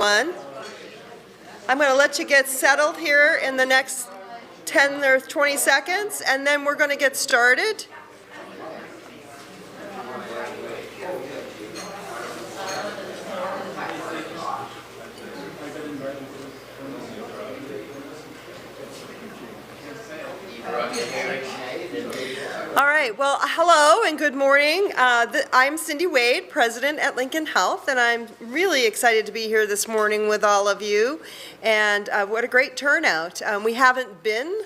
I'm going to let you get settled here in the next 10 or 20 seconds, and then we're going to get started. All right, well, hello and good morning. I'm Cindy Wade, President at Lincoln Health, and I'm really excited to be here this morning with all of you. And what a great turnout. We haven't been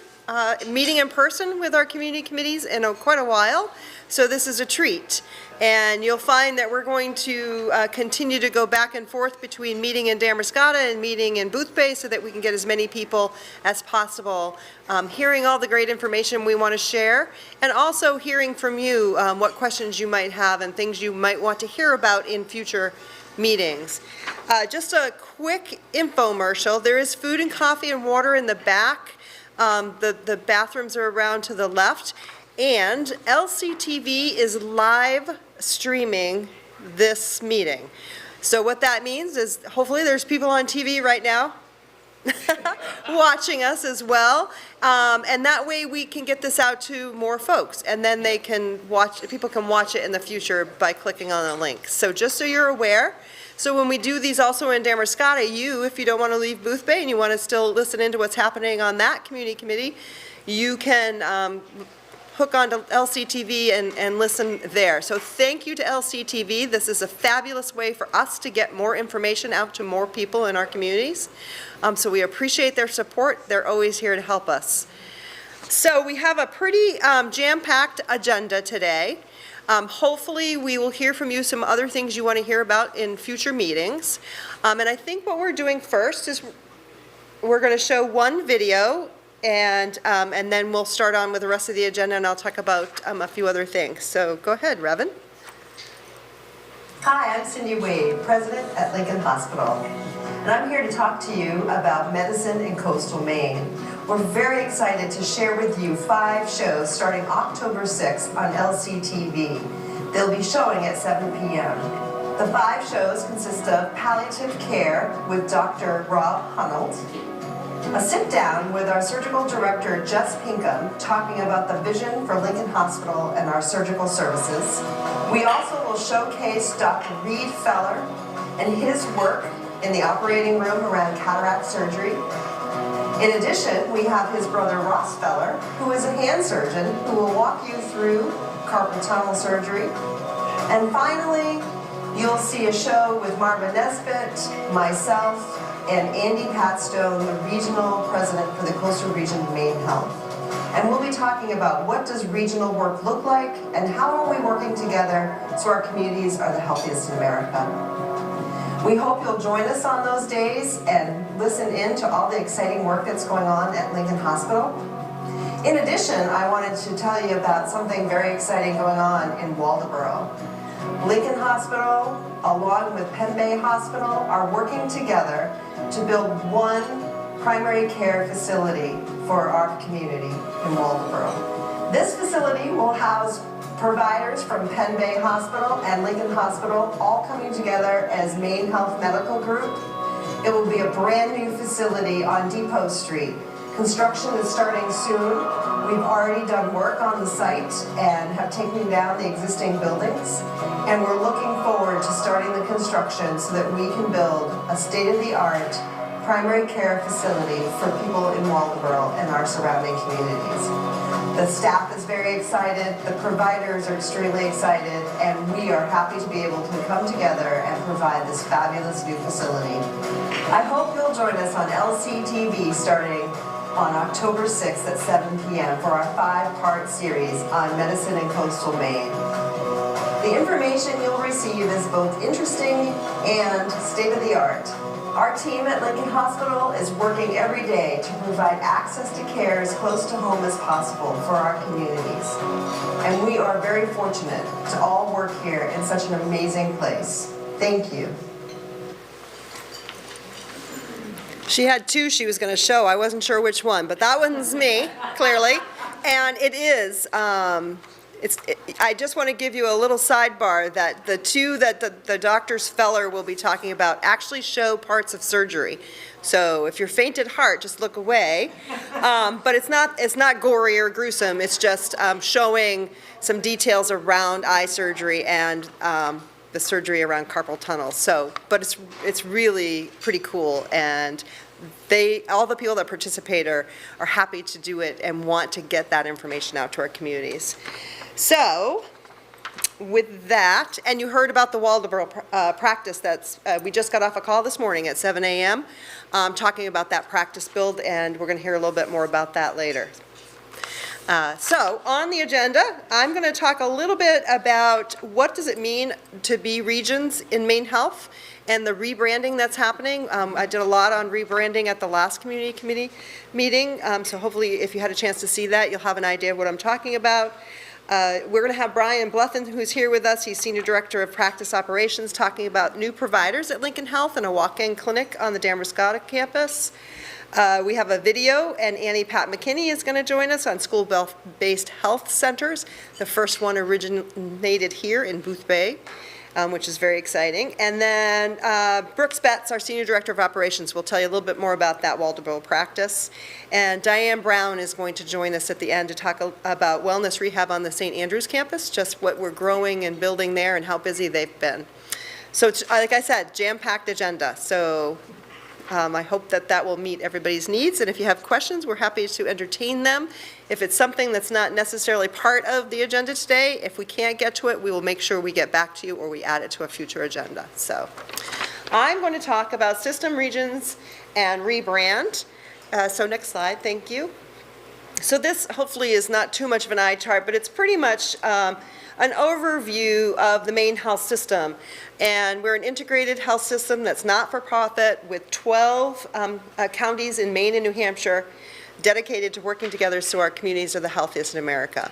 meeting in person with our community committees in quite a while, so this is a treat. And you'll find that we're going to continue to go back and forth between meeting in Damascotta and meeting in Booth Bay so that we can get as many people as possible hearing all the great information we want to share, and also hearing from you what questions you might have and things you might want to hear about in future meetings. Just a quick infomercial. There is food and coffee and water in the back. The bathrooms are around to the left. And LCTV is live streaming this meeting. So what that means is hopefully there's people on TV right now watching us as well. And that way we can get this out to more folks, and then they can people can watch it in the future by clicking on the link. So just so you're aware. So when we do these also in Damascotta, if you don't want to leave Booth Bay and you want to still listen into what's happening on that community committee, you can hook onto LCTV and listen there. So thank you to LCTV. This is a fabulous way for us to get more information out to more people in our communities. So we appreciate their support. They're always here to help us. So we have a pretty jam-packed agenda today. Hopefully we will hear from you some other things you want to hear about in future meetings. And I think what we're doing first is we're going to show one video, and then we'll start on with the rest of the agenda, and I'll talk about a few other things. So go ahead, Revan. Hi, I'm Cindy Wade, President at Lincoln Hospital, and I'm here to talk to you about medicine in coastal Maine. We're very excited to share with you 5 shows starting October 6th on LCTV. They'll be showing at 7 p.m. The 5 shows consist of Palliative Care with Dr. Rob Hunold, a sit-down with our surgical director, Jess Pinkham, talking about the vision for Lincoln Hospital and our surgical services. We also will showcase Dr. Reed Feller and his work in the operating room around cataract surgery. In addition, we have his brother, Ross Feller, who is a hand surgeon who will walk you through carpal tunnel surgery. And finally, you'll see a show with Marva Nesbitt, myself, and Andy Patstone, the regional president for the coastal region of Maine Health. And we'll be talking about what does regional work look like and how are we working together so our communities are the healthiest in America. We hope you'll join us on those days and listen in to all the exciting work that's going on at Lincoln Hospital. In addition, I wanted to tell you about something very exciting going on in Waldoboro. Lincoln Hospital, along with Penn Bay Hospital, are working together to build one primary care facility for our community in Waldoboro. This facility will house providers from Penn Bay Hospital and Lincoln Hospital, all coming together as Maine Health Medical Group. It will be a brand new facility on Depot Street. Construction is starting soon. We've already done work on the site and have taken down the existing buildings. And we're looking forward to starting the construction so that we can build a state-of-the-art primary care facility for people in Waldoboro and our surrounding communities. The staff is very excited, the providers are extremely excited, and we are happy to be able to come together and provide this fabulous new facility. I hope you'll join us on LCTV starting on October 6th at 7 p.m. for our 5-part series on medicine in coastal Maine. The information you'll receive is both interesting and state-of-the-art. Our team at Lincoln Hospital is working every day to provide access to care as close to home as possible for our communities. And we are very fortunate to all work here in such an amazing place. Thank you. She had 2 she was going to show. I wasn't sure which one, but that one's me, clearly. And it is I just want to give you a little sidebar that the two that the Doctor's Feller will be talking about actually show parts of surgery. So if you're faint at heart, just look away. But it's not gory or gruesome. It's just showing some details around eye surgery and the surgery around carpal tunnel. So, but it's really pretty cool, and all the people that participate are happy to do it and want to get that information out to our communities. So, with that, and you heard about the Waldoboro practice we just got off a call this morning at 7 a.m. Talking about that practice build, and we're going to hear a little bit more about that later. So, on the agenda, I'm going to talk a little bit about what does it mean to be regions in Maine Health and the rebranding that's happening. I did a lot on rebranding at the last community committee meeting, so hopefully if you had a chance to see that, you'll have an idea of what I'm talking about. We're going to have Brian Blethyn, who's here with us. He's Senior Director of Practice Operations, talking about new providers at Lincoln Health and a walk-in clinic on the Damascotta campus. We have a video, and Annie Pat McKinney is going to join us on school-based health centers. The first one originated here in Booth Bay, which is very exciting. And then Brooks Betts, our Senior Director of Operations, will tell you a little bit more about that Waldoboro practice. And Diane Brown is going to join us at the end to talk about wellness rehab on the St. Andrews campus, just what we're growing and building there and how busy they've been. So it's, like I said, jam-packed agenda. So I hope that will meet everybody's needs, and if you have questions, we're happy to entertain them. If it's something that's not necessarily part of the agenda today, if we can't get to it, we will make sure we get back to you or we add it to a future agenda. So I'm going to talk about system regions and rebrand. So next slide, thank you. So this hopefully is not too much of an eye chart, but it's pretty much an overview of the Maine health system. And we're an integrated health system that's not-for-profit with 12 counties in Maine and New Hampshire dedicated to working together so our communities are the healthiest in America.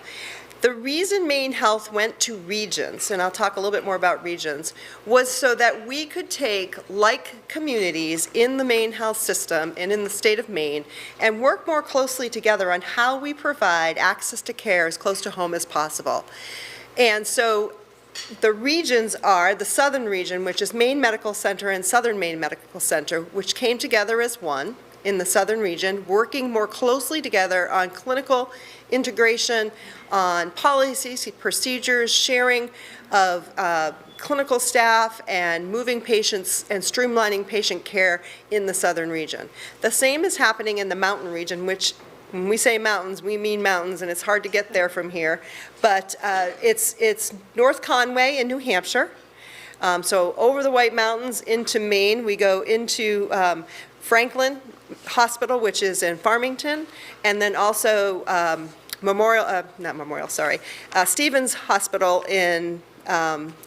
The reason Maine Health went to regions, and I'll talk a little bit more about regions, was so that we could take like communities in the Maine Health system and in the state of Maine and work more closely together on how we provide access to care as close to home as possible. And so the regions are the Southern region, which is Maine Medical Center and Southern Maine Medical Center, which came together as one in the Southern region, working more closely together on clinical integration, on policies, procedures, sharing of clinical staff, and moving patients and streamlining patient care in the Southern region. The same is happening in the Mountain region, which when we say mountains, we mean mountains, and it's hard to get there from here. But it's North Conway in New Hampshire. So over the White Mountains into Maine, we go into Franklin Hospital, which is in Farmington, and then also Stevens Hospital in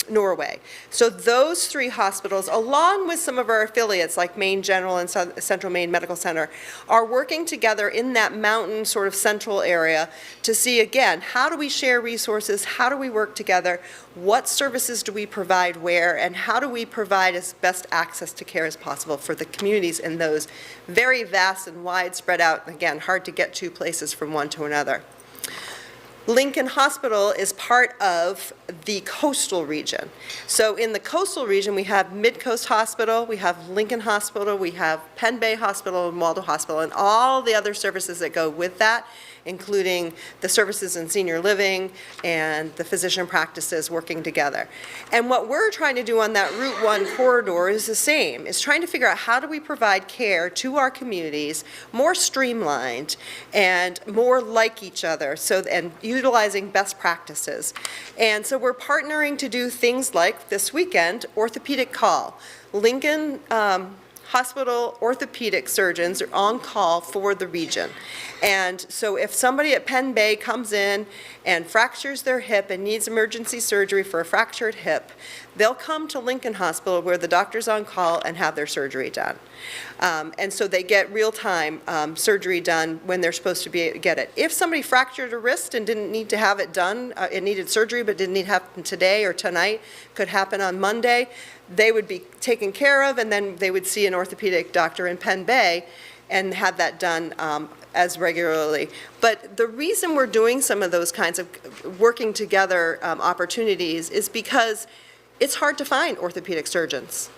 Norway. So those three hospitals, along with some of our affiliates like Maine General and Central Maine Medical Center, are working together in that mountain sort of central area to see, again, how do we share resources, how do we work together, what services do we provide where, and how do we provide as best access to care as possible for the communities in those very vast and wide spread out, again, hard to get to places from one to another. Lincoln Hospital is part of the coastal region. So in the coastal region, we have Mid-Coast Hospital, we have Lincoln Hospital, we have Penn Bay Hospital and Waldo Hospital, and all the other services that go with that, including the services in senior living and the physician practices working together. And what we're trying to do on that Route 1 corridor is the same. It's trying to figure out how do we provide care to our communities more streamlined and more like each other, and utilizing best practices. And so we're partnering to do things like this weekend, orthopedic call. Lincoln Hospital orthopedic surgeons are on call for the region. And so if somebody at Penn Bay comes in and fractures their hip and needs emergency surgery for a fractured hip, they'll come to Lincoln Hospital where the doctor's on call and have their surgery done. And so they get real-time surgery done when they're supposed to get it. If somebody fractured a wrist and didn't need to have it done, it needed surgery but didn't need to happen today or tonight, could happen on Monday, they would be taken care of, and then they would see an orthopedic doctor in Penn Bay and have that done as regularly. But the reason we're doing some of those kinds of working together opportunities is because it's hard to find orthopedic surgeons.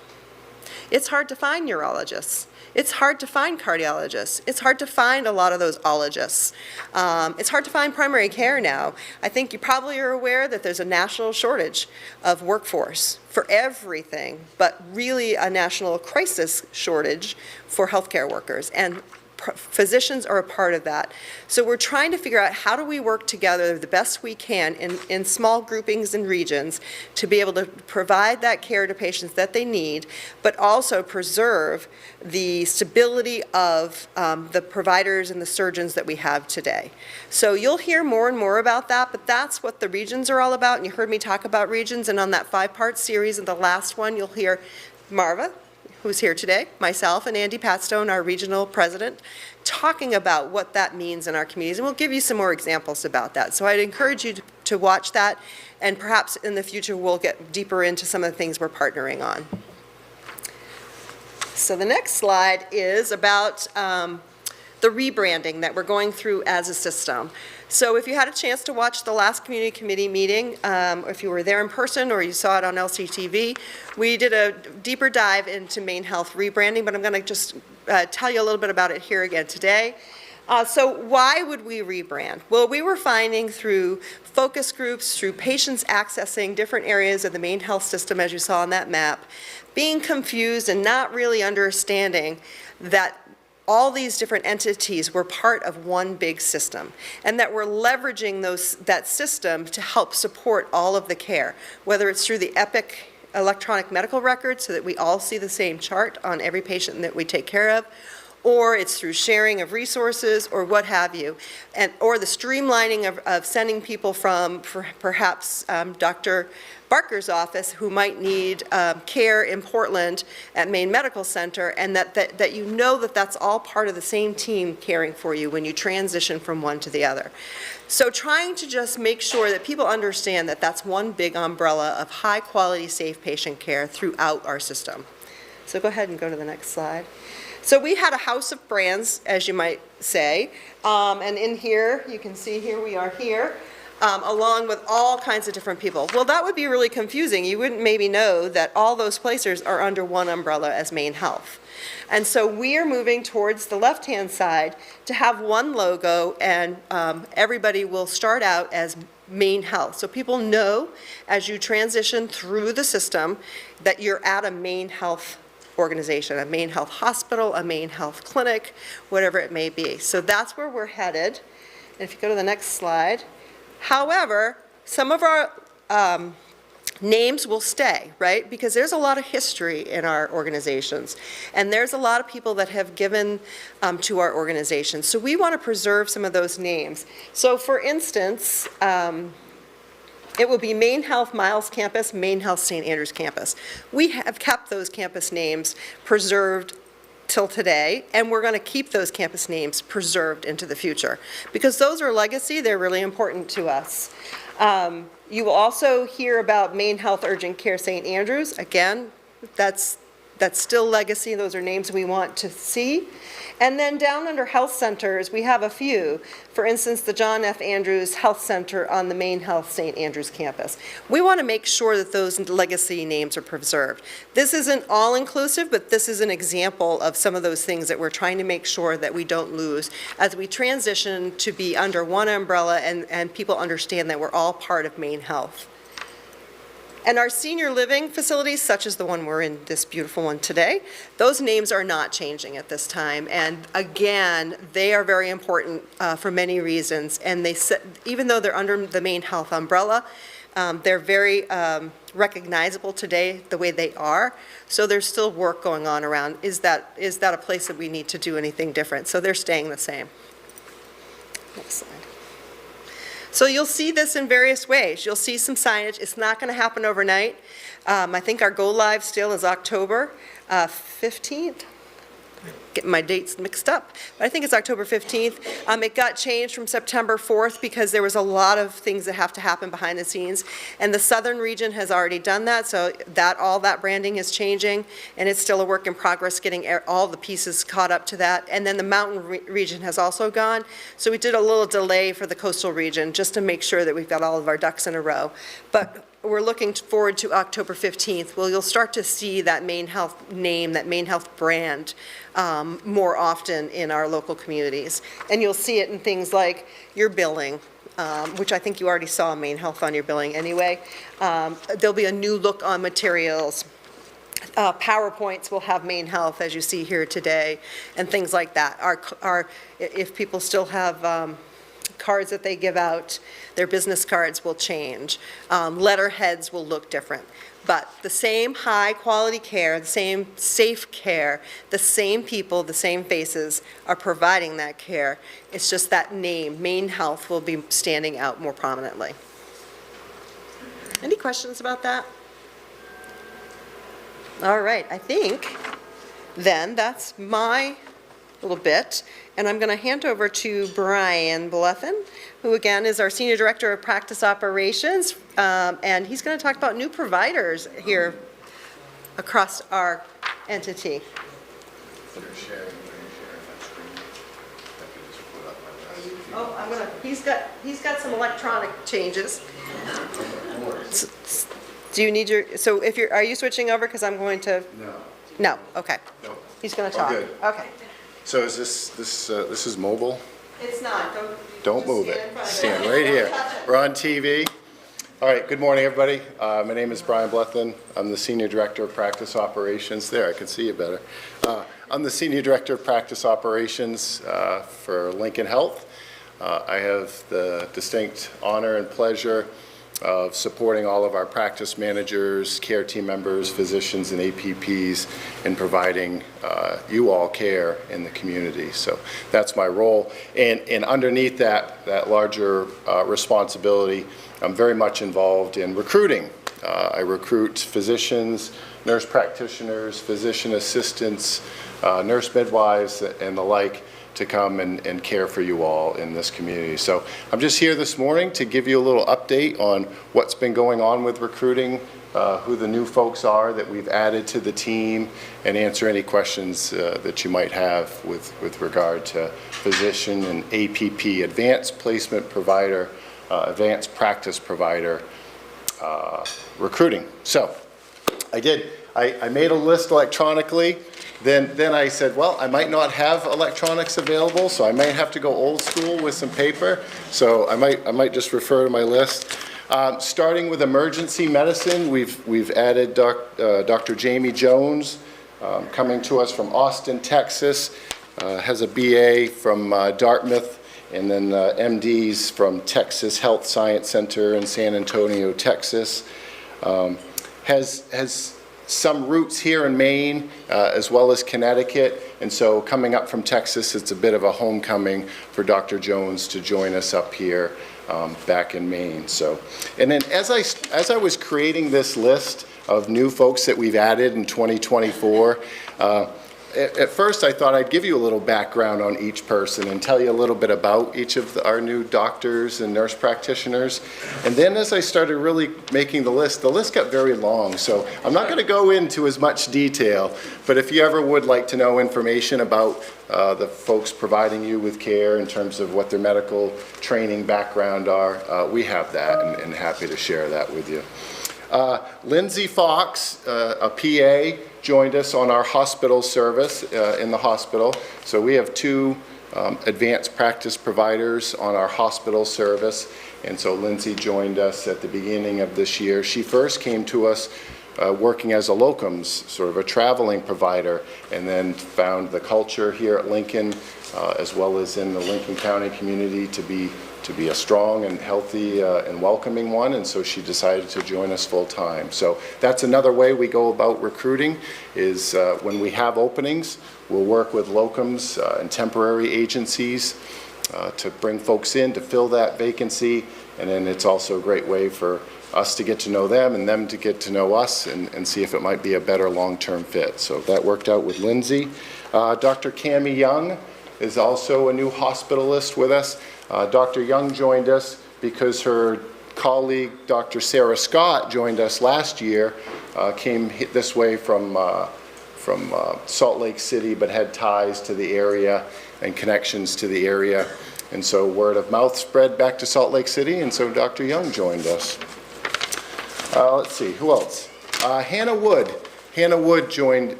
It's hard to find neurologists. It's hard to find cardiologists. It's hard to find a lot of those ologists. It's hard to find primary care now. I think you probably are aware that there's a national shortage of workforce for everything, but really a national crisis shortage for healthcare workers. And physicians are a part of that. So we're trying to figure out how do we work together the best we can in small groupings and regions to be able to provide that care to patients that they need, but also preserve the stability of the providers and the surgeons that we have today. So you'll hear more and more about that, but that's what the regions are all about. And you heard me talk about regions, and on that 5-part series, and the last one, you'll hear Marva, who's here today, myself, and Andy Patstone, our regional president, talking about what that means in our communities. And we'll give you some more examples about that. So I'd encourage you to watch that, and perhaps in the future we'll get deeper into some of the things we're partnering on. So the next slide is about the rebranding that we're going through as a system. So if you had a chance to watch the last community committee meeting, if you were there in person or you saw it on LCTV, we did a deeper dive into MaineHealth rebranding, but I'm going to just tell you a little bit about it here again today. So why would we rebrand? Well, we were finding through focus groups, through patients accessing different areas of the MaineHealth system, as you saw on that map, being confused and not really understanding that all these different entities were part of one big system, and that we're leveraging that system to help support all of the care, whether it's through the Epic electronic medical record so that we all see the same chart on every patient that we take care of, or it's through sharing of resources or what have you, or the streamlining of sending people from perhaps Dr. Barker's office who might need care in Portland at Maine Medical Center, and that you know that that's all part of the same team caring for you when you transition from one to the other. So trying to just make sure that people understand that that's one big umbrella of high quality, safe patient care throughout our system. So go ahead and go to the next slide. So we had a house of brands, as you might say, and in here, you can see here we are here, along with all kinds of different people. Well, that would be really confusing. You wouldn't maybe know that all those places are under one umbrella as MaineHealth. And so we are moving towards the left-hand side to have one logo, and everybody will start out as MaineHealth. So people know as you transition through the system that you're at a MaineHealth organization, a MaineHealth hospital, a MaineHealth clinic, whatever it may be. So that's where we're headed. And if you go to the next slide. However, some of our names will stay, right? Because there's a lot of history in our organizations, and there's a lot of people that have given to our organizations. So we want to preserve some of those names. So for instance, it will be MaineHealth Miles Campus, MaineHealth St. Andrews Campus. We have kept those campus names preserved till today, and we're going to keep those campus names preserved into the future because those are legacy. They're really important to us. You will also hear about MaineHealth Urgent Care St. Andrews. Again, that's still legacy. Those are names we want to see. And then down under health centers, we have a few. For instance, the John F. Andrews Health Center on the MaineHealth St. Andrews campus. We want to make sure that those legacy names are preserved. This isn't all-inclusive, but this is an example of some of those things that we're trying to make sure that we don't lose as we transition to be under one umbrella and people understand that we're all part of MaineHealth. And our senior living facilities, such as the one we're in, this beautiful one today, those names are not changing at this time. And again, they are very important for many reasons. And even though they're under the MaineHealth umbrella, they're very recognizable today the way they are. So there's still work going on around, is that a place that we need to do anything different? So they're staying the same. Next slide. So you'll see this in various ways. You'll see some signage. It's not going to happen overnight. I think our go live still is October 15th. getting my dates mixed up. But I think it's October 15th. It got changed from September 4th because there was a lot of things that have to happen behind the scenes. And the southern region has already done that, so all that branding is changing, and it's still a work in progress getting all the pieces caught up to that. And then the mountain region has also gone. So we did a little delay for the coastal region just to make sure that we've got all of our ducks in a row. But we're looking forward to October 15th. Well, you'll start to see that Maine Health name, that Maine Health brand more often in our local communities. And you'll see it in things like your billing, which I think you already saw Maine Health on your billing anyway. There'll be a new look on materials. PowerPoints will have Maine Health, as you see here today, and things like that. If people still have cards that they give out, their business cards will change. Letterheads will look different. But the same high-quality care, the same safe care, the same people, the same faces are providing that care. It's just that name, Maine Health, will be standing out more prominently. Any questions about that? All right, I think then that's my little bit, and I'm going to hand over to Brian Blethen, who again is our Senior Director of Practice Operations, and he's going to talk about new providers here across our entity. Oh, he's got some electronic changes. Do you need so are you switching over? Because I'm going to. No, okay. No. He's going to talk. Good. Okay. So is this is mobile? It's not. Don't move it. Stand right here. We're on TV. All right. Good morning, everybody. My name is Brian Blethen. I'm the Senior Director of Practice Operations. There, I can see you better. I'm the Senior Director of Practice Operations for Lincoln Health. I have the distinct honor and pleasure of supporting all of our practice managers, care team members, physicians, and APPs in providing you all care in the community. So that's my role. And underneath that larger responsibility, I'm very much involved in recruiting. I recruit physicians, nurse practitioners, physician assistants, nurse midwives, and the like, to come and care for you all in this community. So I'm just here this morning to give you a little update on what's been going on with recruiting, who the new folks are that we've added to the team, and answer any questions that you might have with regard to physician and APP, advanced placement provider, advanced practice provider recruiting. So I made a list electronically. Then I said, well, I might not have electronics available, so I might have to go old school with some paper. So I might just refer to my list. Starting with emergency medicine, we've added Dr. Jamie Jones, coming to us from Austin, Texas, has a BA from Dartmouth, and then MDs from Texas Health Science Center in San Antonio, Texas. Has some roots here in Maine, as well as Connecticut, and so coming up from Texas, it's a bit of a homecoming for Dr. Jones to join us up here back in Maine. So, and then as I was creating this list of new folks that we've added in 2024, at first I thought I'd give you a little background on each person and tell you a little bit about each of our new doctors and nurse practitioners. And then as I started really making the list got very long. So I'm not going to go into as much detail, but if you ever would like to know information about the folks providing you with care in terms of what their medical training background are, we have that, and happy to share that with you. Lindsay Fox, a PA, joined us on our hospital service in the hospital. So we have two advanced practice providers on our hospital service. And so Lindsay joined us at the beginning of this year. She first came to us working as a locums, sort of a traveling provider, and then found the culture here at Lincoln, as well as in the Lincoln County community, to be a strong and healthy and welcoming one, and so she decided to join us full time. So that's another way we go about recruiting, is when we have openings, we'll work with locums and temporary agencies to bring folks in to fill that vacancy, and then it's also a great way for us to get to know them and them to get to know us and see if it might be a better long-term fit. So that worked out with Lindsay. Dr. Cammie Young is also a new hospitalist with us. Dr. Young joined us because her colleague, Dr. Sarah Scott, joined us last year, came this way from Salt Lake City, but had ties to the area and connections to the area. And so word of mouth spread back to Salt Lake City, and so Dr. Young joined us. Let's see, who else? Hannah Wood. Hannah Wood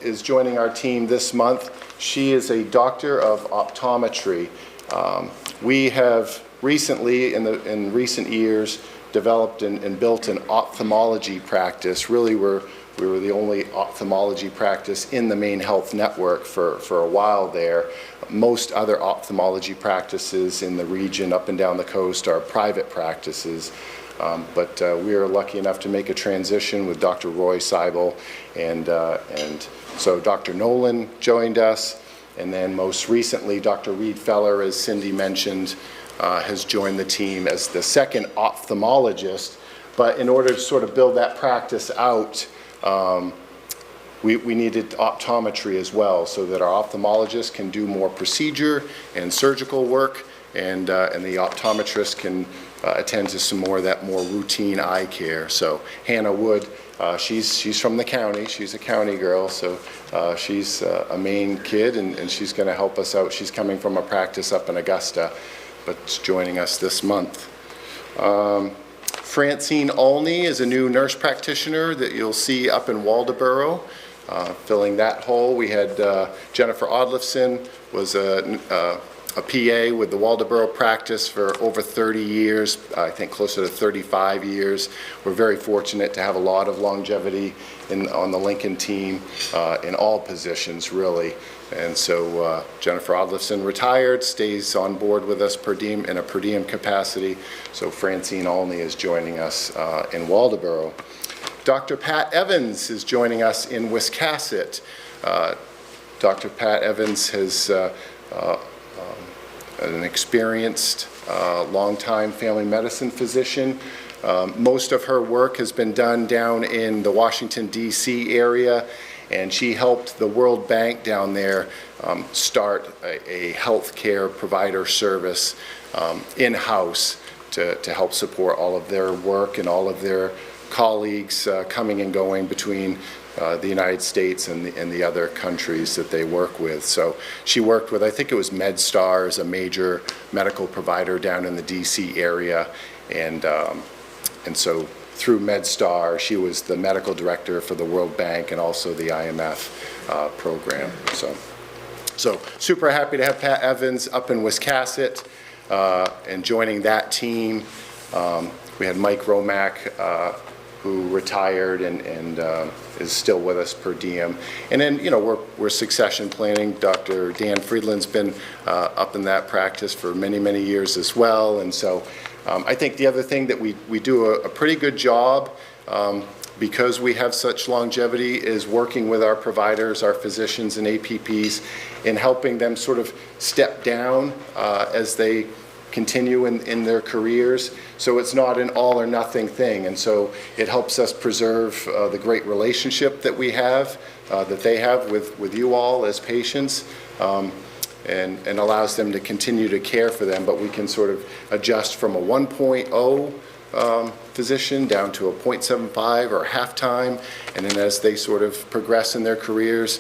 is joining our team this month. She is a doctor of optometry. We have recently, in recent years, developed and built an ophthalmology practice. Really, we were the only ophthalmology practice in the Maine Health Network for a while there. Most other ophthalmology practices in the region up and down the coast are private practices. But we are lucky enough to make a transition with Dr. Roy Seibel, and so Dr. Nolan joined us, and then most recently Dr. Reed Feller, as Cindy mentioned, has joined the team as the second ophthalmologist. But in order to sort of build that practice out, we needed optometry as well, so that our ophthalmologists can do more procedure and surgical work, and the optometrist can attend to some more of that more routine eye care. So Hannah Wood, she's from the county. She's a county girl, so she's a Maine kid, and she's going to help us out. She's coming from a practice up in Augusta, but joining us this month. Francine Olney is a new nurse practitioner that you'll see up in Waldoboro, filling that hole. We had Jennifer Odlifson was a PA with the Waldoboro practice for over 30 years, I think closer to 35 years. We're very fortunate to have a lot of longevity on the Lincoln team in all positions, really. And so Jennifer Odlifson retired, stays on board with us per diem in a per diem capacity. So Francine Olney is joining us in Waldoboro. Dr. Pat Evans is joining us in Wiscasset. Dr. Pat Evans has an experienced, longtime family medicine physician. Most of her work has been done down in the Washington, D.C. area, and she helped the World Bank down there start a healthcare provider service in-house to help support all of their work and all of their colleagues coming and going between the United States and the other countries that they work with. So she worked with, I think it was MedStar, as a major medical provider down in the DC area, and so through MedStar, she was the medical director for the World Bank and also the IMF program. So super happy to have Pat Evans up in Wiscasset and joining that team. We had Mike Romack, who retired and is still with us per diem. And then, you know, we're succession planning. Dr. Dan Friedland's been up in that practice for many, many years as well. And so I think the other thing that we do a pretty good job, because we have such longevity, is working with our providers, our physicians and APPs, in helping them sort of step down as they continue in their careers. So it's not an all or nothing thing. And so it helps us preserve the great relationship that we have, that they have with you all as patients, and allows them to continue to care for them. But we can sort of adjust from a 1.0 physician down to a 0.75 or half-time. And then as they sort of progress in their careers,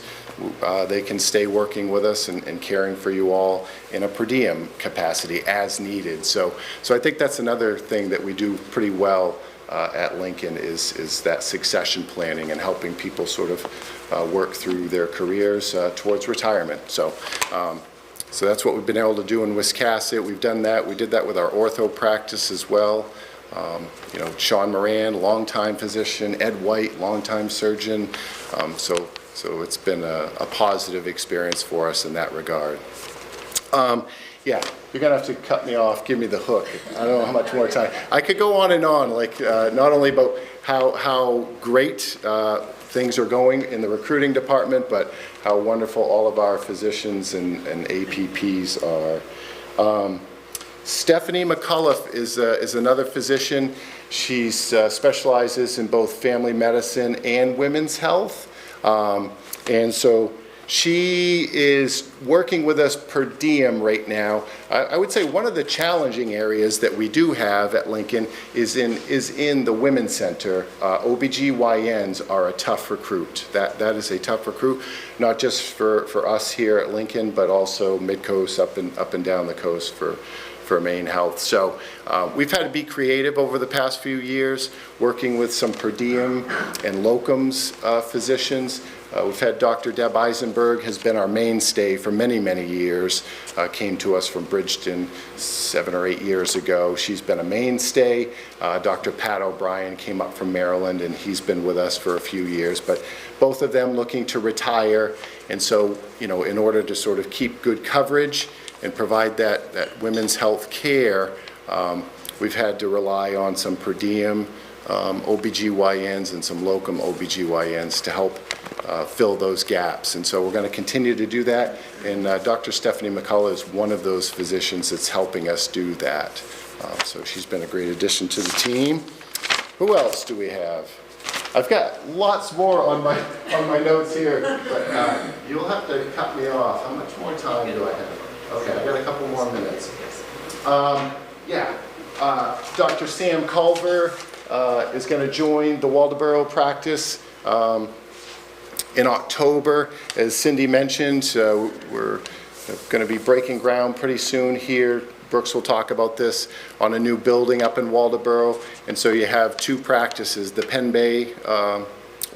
they can stay working with us and caring for you all in a per diem capacity as needed. So I think that's another thing that we do pretty well at Lincoln is that succession planning and helping people sort of work through their careers towards retirement. So that's what we've been able to do in Wiscasset. We've done that. We did that with our ortho practice as well. You know, Sean Moran, longtime physician, Ed White, longtime surgeon. So it's been a positive experience for us in that regard. Yeah, you're gonna have to cut me off, give me the hook. I don't know how much more time. I could go on and on, like not only about how great things are going in the recruiting department, but how wonderful all of our physicians and APPs are. Stephanie McCullough is another physician. She specializes in both family medicine and women's health. And so She is working with us per diem right now. I would say one of the challenging areas that we do have at Lincoln is in the Women's Center. OBGYNs are a tough recruit. That is a tough recruit, not just for us here at Lincoln, but also mid-coast up and down the coast for Maine Health. So we've had to be creative over the past few years, working with some per diem and locums physicians. We've had Dr. Deb Eisenberg has been our mainstay for many, many years. Came to us from Bridgeton 7 or 8 years ago. She's been a mainstay. Dr. Pat O'Brien came up from Maryland, and he's been with us for a few years. But both of them looking to retire, and so, you know, in order to sort of keep good coverage and provide that women's health care, we've had to rely on some per diem OBGYNs and some locum OBGYNs to help fill those gaps. And so we're going to continue to do that. And Dr. Stephanie McCullough is one of those physicians that's helping us do that. So she's been a great addition to the team. Who else do we have? I've got lots more on my notes here, but you'll have to cut me off. How much more time do I have? Okay, I've got a couple more minutes. Dr. Sam Culver is going to join the Waldoboro practice in October. As Cindy mentioned, we're going to be breaking ground pretty soon here. Brooks will talk about this, on a new building up in Waldoboro. And so you have two practices, the Penn Bay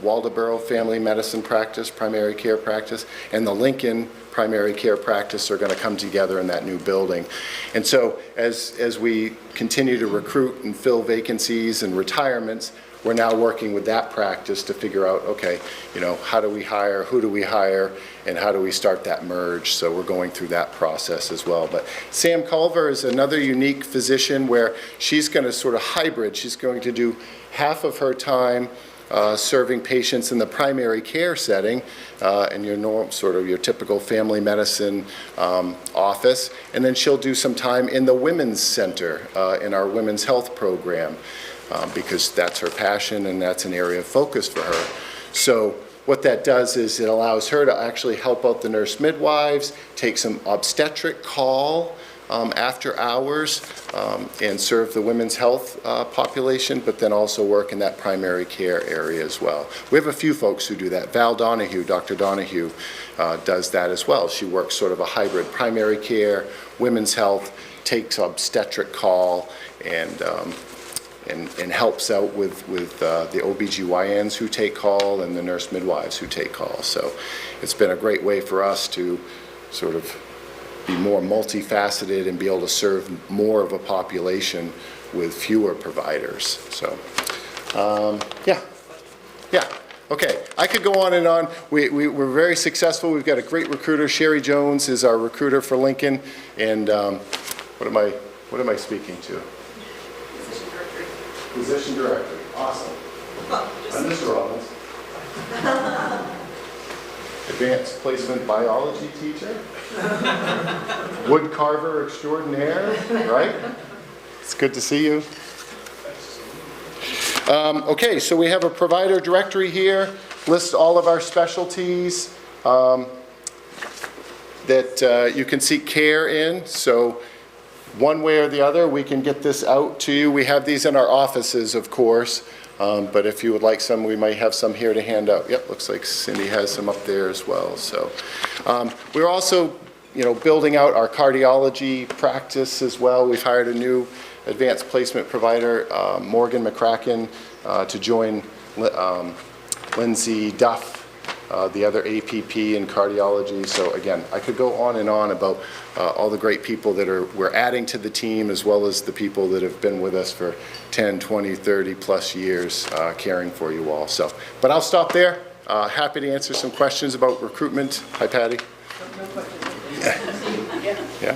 Waldoboro Family Medicine Practice, primary care practice, and the Lincoln primary care practice are going to come together in that new building. And so as we continue to recruit and fill vacancies and retirements, we're now working with that practice to figure out, okay, you know, how do we hire, who do we hire, and how do we start that merge? So we're going through that process as well. But Sam Culver is another unique physician where she's going to sort of hybrid. She's going to do half of her time serving patients in the primary care setting, in your typical family medicine office, and then she'll do some time in the women's center in our women's health program, because that's her passion and that's an area of focus for her. So what that does is it allows her to actually help out the nurse midwives, take some obstetric call after hours, and serve the women's health population, but then also work in that primary care area as well. We have a few folks who do that. Val Donahue, Dr. Donahue, does that as well. She works sort of a hybrid primary care, women's health, takes obstetric call, and helps out with the OBGYNs who take call and the nurse midwives who take call. So it's been a great way for us to sort of be more multifaceted and be able to serve more of a population with fewer providers. So, okay. I could go on and on. We're very successful. We've got a great recruiter. Sherry Jones is our recruiter for Lincoln. And what am I speaking to? Physician directory. Awesome. I'm Mr. Robbins. Advanced placement biology teacher. Wood carver extraordinaire, right? It's good to see you. Okay, so we have a provider directory here, lists all of our specialties that you can seek care in. So one way or the other, we can get this out to you. We have these in our offices, of course, but if you would like some, we might have some here to hand out. Yep, looks like Cindy has some up there as well. So we're also, building out our cardiology practice as well. We've hired a new advanced placement provider, Morgan McCracken, to join Lindsay Duff, the other APP in cardiology. So again, I could go on and on about all the great people that we're adding to the team, as well as the people that have been with us for 10, 20, 30 plus years caring for you all. So, but I'll stop there. Happy to answer some questions about recruitment. Hi, Patty. No questions. Yeah.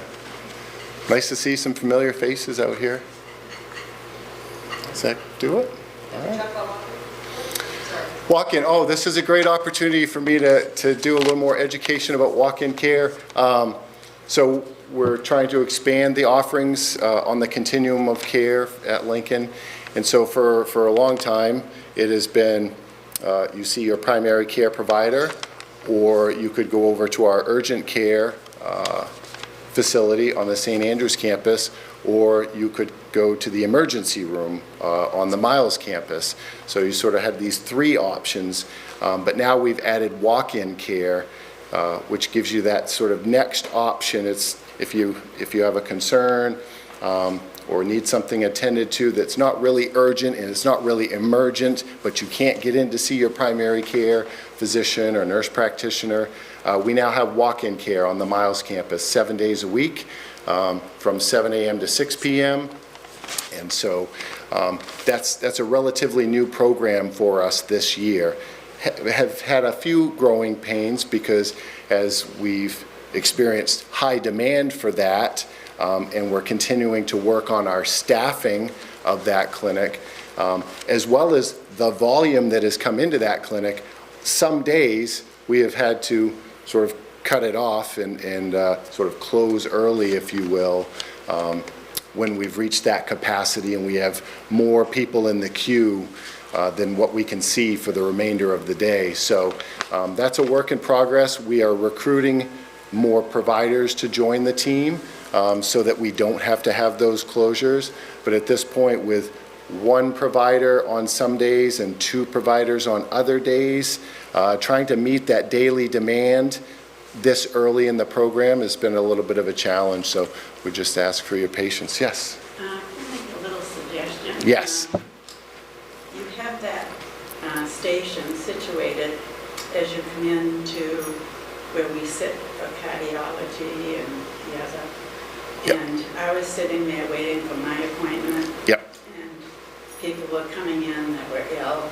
Nice to see some familiar faces out here. Does that do it? All right. Walk-in. Oh, this is a great opportunity for me to do a little more education about walk-in care. So we're trying to expand the offerings on the continuum of care at Lincoln. And so for a long time, it has been, you see your primary care provider, or you could go over to our urgent care facility on the St. Andrews campus, or you could go to the emergency room on the Miles campus. So you sort of have these three options, but now we've added walk-in care, which gives you that sort of next option. It's if you have a concern or need something attended to that's not really urgent and it's not really emergent, but you can't get in to see your primary care physician or nurse practitioner, we now have walk-in care on the Miles campus 7 days a week from 7 a.m. to 6 p.m. And so that's a relatively new program for us this year. Have had a few growing pains because as we've experienced high demand for that, and we're continuing to work on our staffing of that clinic, as well as the volume that has come into that clinic. Some days we have had to sort of cut it off and sort of close early, if you will, when we've reached that capacity and we have more people in the queue than what we can see for the remainder of the day. So that's a work in progress. We are recruiting more providers to join the team so that we don't have to have those closures. But at this point, with one provider on some days and two providers on other days, trying to meet that daily demand this early in the program has been a little bit of a challenge. So we just ask for your patience. Yes? Can I make a little suggestion? Yes. You have that station situated as you come into where we sit for cardiology and the other. Yep. And I was sitting there waiting for my appointment. Yep. And people were coming in that were ill,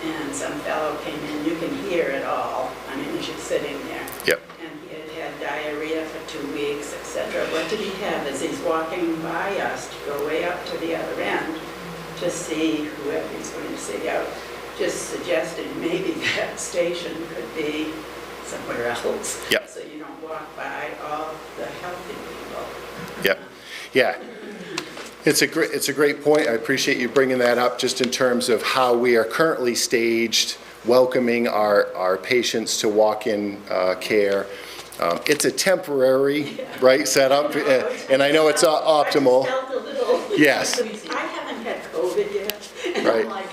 and some fellow came in. You can hear it all. I mean, as you're sitting there. Yep. And he had had diarrhea for 2 weeks, etc. What did he have? As he's walking by us to go way up to the other end to see whoever he's going to see out, just suggesting maybe that station could be somewhere else. Yep. So you don't walk by all the healthy people. Yep. Yeah. It's a great point. I appreciate you bringing that up just in terms of how we are currently staged, welcoming our patients to walk-in care. It's a temporary, right, setup, and I know it's optimal. I just felt a little. Yes. I haven't had COVID yet. And Right. I'm like,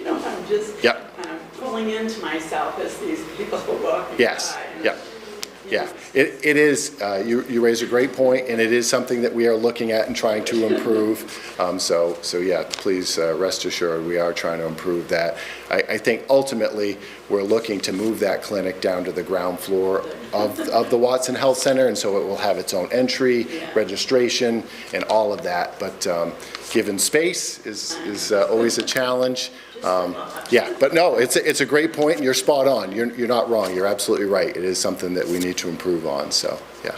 I'm just Yep. pulling into myself as these people are walking Yes. by. And, Yep. Yeah, it is, you raise a great point, and it is something that we are looking at and trying to improve. So yeah, please rest assured, we are trying to improve that. I think ultimately, we're looking to move that clinic down to the ground floor of the Watson Health Center, and so it will have its own entry, registration, and all of that. But given space is always a challenge. Yeah, but no, it's a great point, and you're spot on. You're not wrong. You're absolutely right. It is something that we need to improve on. So, yeah.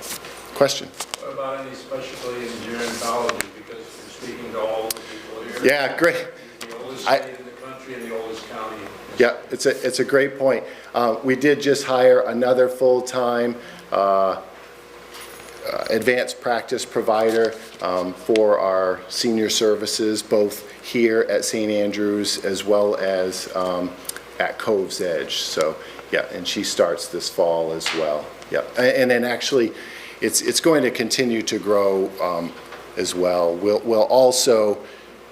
Question? What about any specialty in gerontology? Because you're speaking to all the people here. Yeah, great. The oldest state in the country and the oldest county. Yeah, it's a great point. We did just hire another full-time advanced practice provider for our senior services, both here at St. Andrews as well as at Cove's Edge. So, yeah, and she starts this fall as well. Yeah, and then actually, it's going to continue to grow as well. We'll also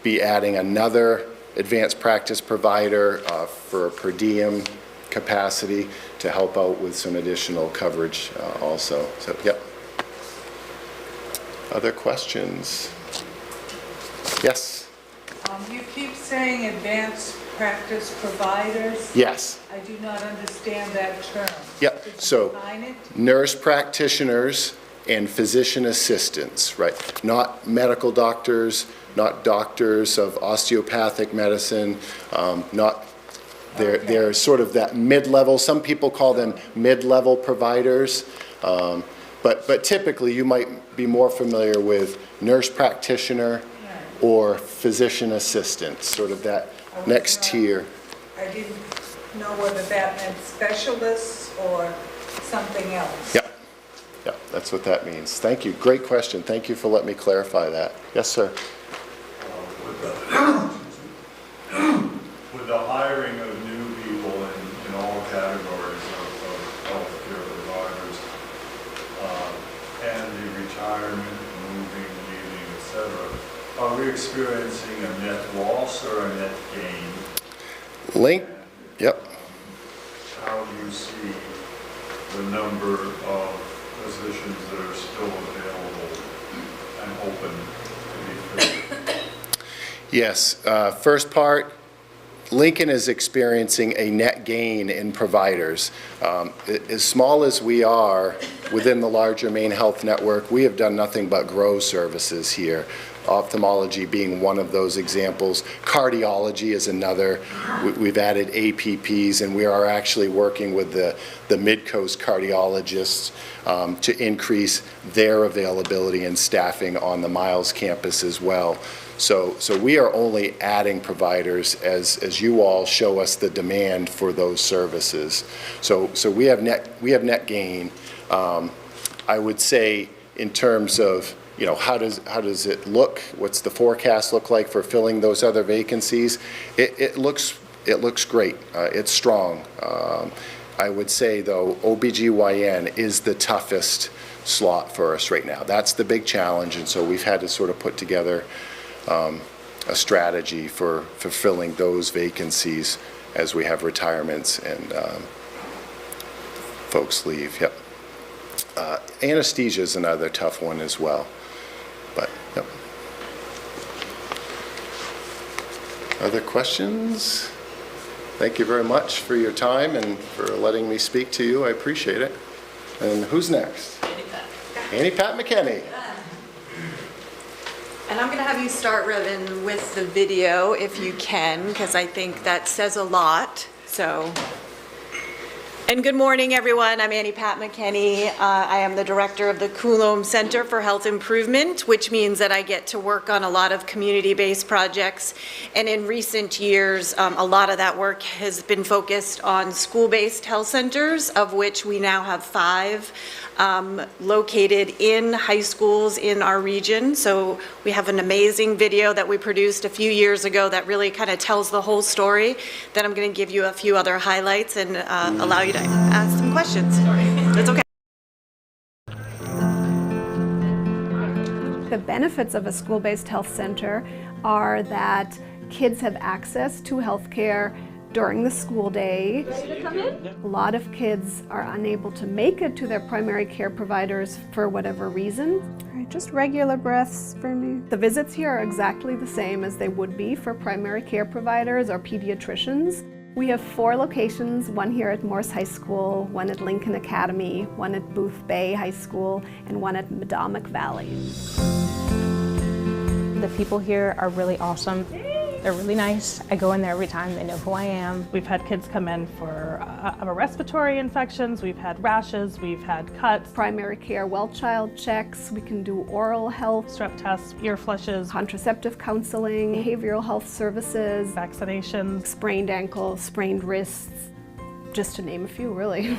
be adding another advanced practice provider for a per diem capacity to help out with some additional coverage also. So, yep. Other questions? Yes? You keep saying advanced practice providers. Yes. I do not understand that term. Yep. Could you So, define it? nurse practitioners and physician assistants, right? Not medical doctors, not doctors of osteopathic medicine, they're sort of that mid-level. Some people call them mid-level providers. But typically, you might be more familiar with nurse practitioner or physician assistant, sort of that next tier. I didn't know whether that meant specialists or something else. Yeah, yeah, that's what that means. Thank you. Great question. Thank you for letting me clarify that. Yes, sir. With the hiring of new people in all categories of retirement, moving, leaving, etc., are we experiencing a net loss or a net gain? Yep. How do you see the number of positions that are still available and open to be filled? Yes, first part, Lincoln is experiencing a net gain in providers. As small as we are within the larger Maine Health network, we have done nothing but grow services here. Ophthalmology being one of those examples. Cardiology is another. We've added APPs, and we are actually working with the Mid-Coast cardiologists to increase their availability and staffing on the Miles campus as well. So we are only adding providers as you all show us the demand for those services. So we have net gain. I would say in terms of, you know, how does it look? What's the forecast look like for filling those other vacancies? It looks great. It's strong. I would say though, OBGYN is the toughest slot for us right now. That's the big challenge, and so we've had to sort of put together a strategy for fulfilling those vacancies as we have retirements and folks leave. Yep. Anesthesia is another tough one as well. But yep. Other questions? Thank you very much for your time and for letting me speak to you. I appreciate it. And who's next? Annie Pat McKinney. And I'm going to have you start, Revan, with the video if you can, because I think that says a lot. So, and good morning, everyone. I'm Annie Pat McKinney. I am the director of the Coulomb Center for Health Improvement, which means that I get to work on a lot of community-based projects. And in recent years, a lot of that work has been focused on school-based health centers, of which we now have 5. Located in high schools in our region. So we have an amazing video that we produced a few years ago that really kind of tells the whole story. Then I'm going to give you a few other highlights and allow you to ask some questions. That's okay. The benefits of a school-based health center are that kids have access to health care during the school day. Ready to come in? A lot of kids are unable to make it to their primary care providers for whatever reason. All right, just regular breaths for me. The visits here are exactly the same as they would be for primary care providers or pediatricians. We have 4 locations, one here at Morse High School, one at Lincoln Academy, one at Booth Bay High School, and one at Madomic Valley. The people here are really awesome. They're really nice. I go in there every time. They know who I am. We've had kids come in for respiratory infections. We've had rashes. We've had cuts. Primary care well child checks. We can do oral health, Strep tests, ear flushes, contraceptive counseling, behavioral health services, vaccinations, sprained ankles, sprained wrists, just to name a few, really.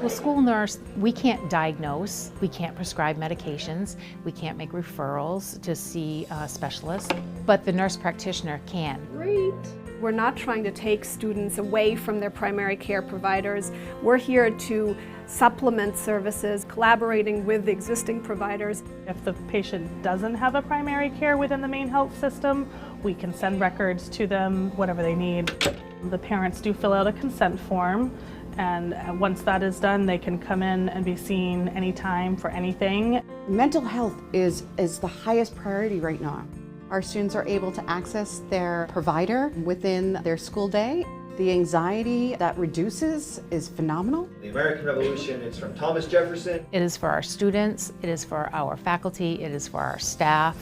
Well, school nurse, we can't diagnose, we can't prescribe medications, we can't make referrals to see specialists, but the nurse practitioner can. Great. We're not trying to take students away from their primary care providers. We're here to supplement services, collaborating with existing providers. If the patient doesn't have a primary care within the Maine Health system, we can send records to them, whatever they need. The parents do fill out a consent form, and once that is done, they can come in and be seen anytime for anything. Mental health is the highest priority right now. Our students are able to access their provider within their school day. The anxiety that reduces is phenomenal. The American Revolution, it's from Thomas Jefferson. It is for our students, it is for our faculty, it is for our staff.